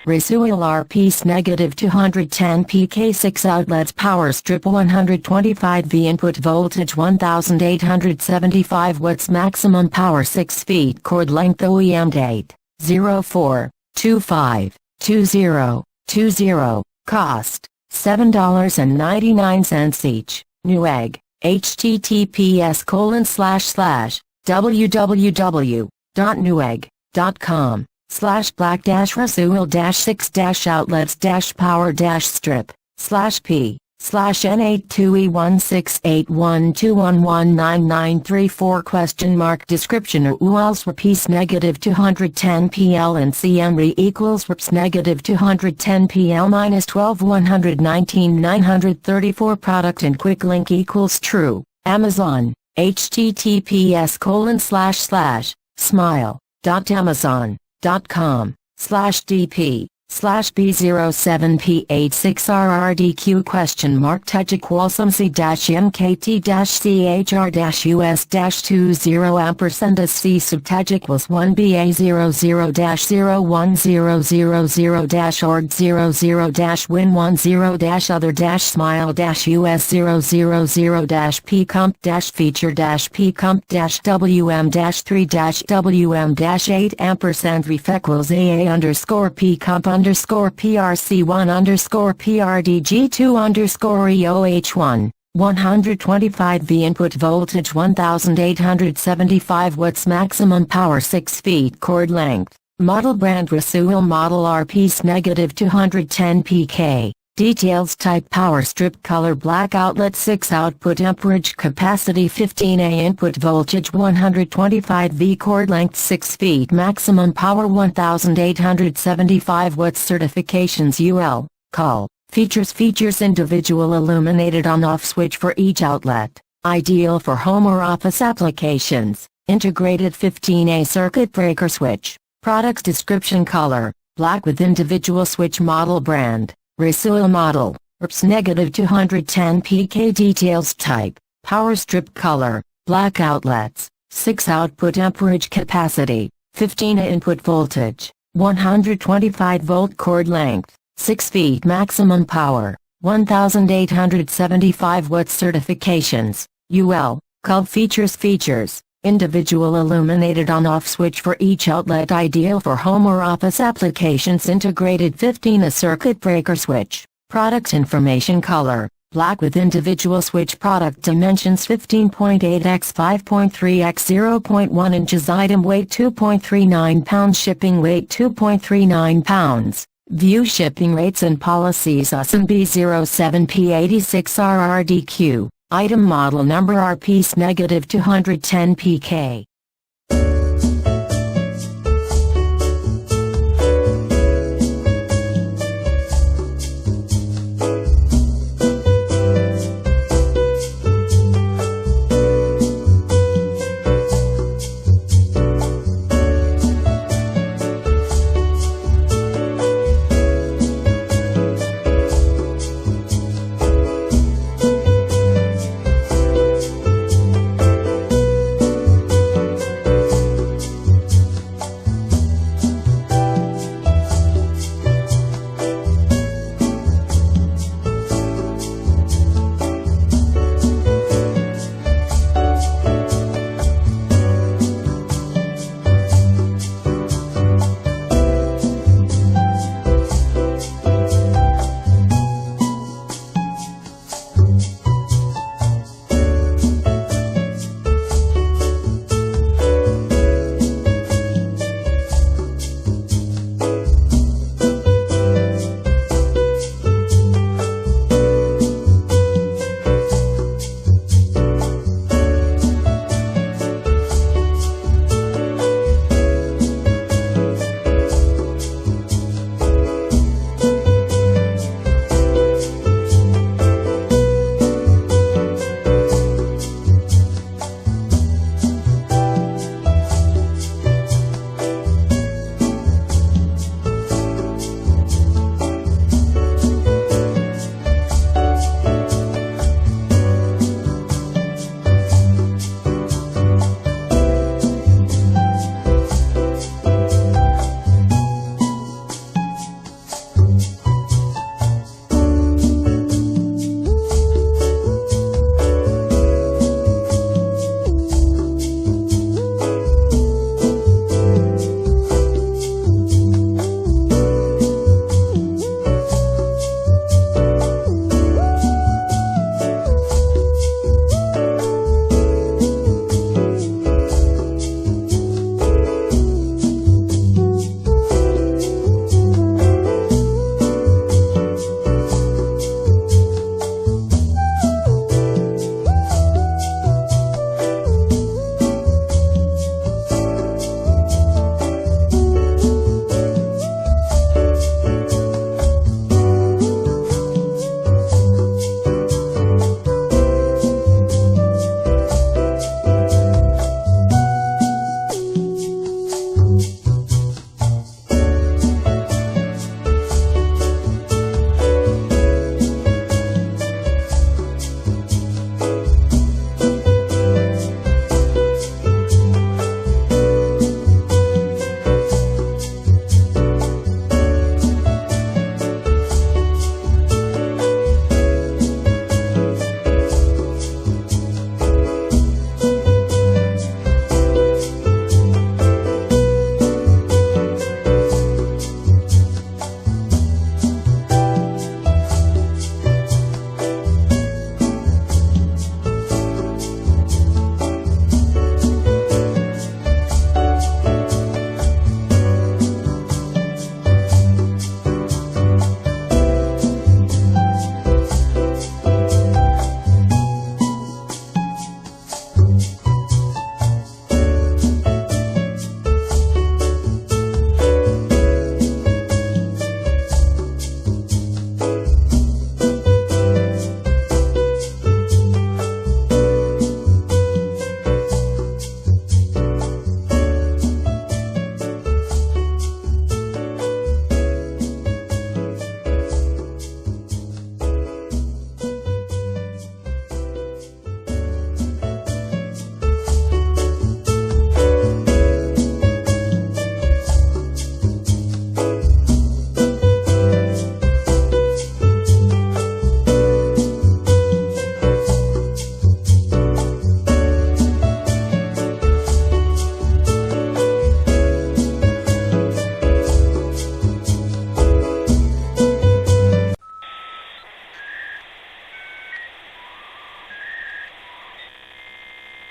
Rosewill RPS-210PK 6 outlets power strip 125V input voltage 1875 watts maximum power 6 feet cord length OEM date 04/25/2020 cost $7.99 each. Newegg https://www.newegg.com/black-rosewill-6-outlets-power-strip/p/n821681219934 description Rosewill RPS-210PL and CM equals RPS-210PL minus 12 119 934 product and quick link equals true. Amazon https://smile.amazon.com/dp/b07p86rrdq $Tajik-CMKT-CHR-US-20 sub Tajik-was1BA000100-010-0-0-0-ORD000-1-0-other-smile-US0000-P-Comp-feature-P-Comp-WM-3-W-M-8 ampersand ref equals AA_P-RC1_PRDG2_EOH1 125V input voltage 1875 watts maximum power 6 feet cord length. Model brand Rosewill model RPS-210PK. Details type power strip color black outlet 6 output amperage capacity 15A input voltage 125V cord length 6 feet maximum power 1875 watts certifications UL, call. Features individual illuminated on-off switch for each outlet, ideal for home or office applications, integrated 15A circuit breaker switch. Products description color, black with individual switch model brand, Rosewill model, RPS-210PK details type, power strip color, black outlets, 6 output amperage capacity, 15A input voltage, 125 volt cord length, 6 feet maximum power, 1875 watts certifications, UL, call features, individual illuminated on-off switch for each outlet ideal for home or office applications integrated 15A circuit breaker switch, product information color, black with individual switch product dimensions 15.8 x 5.3 x 0.1 inches item weight 2.39 pounds shipping weight 2.39 pounds. View shipping rates and policies USN B07P86RRDQ, item model number RPS-210PK.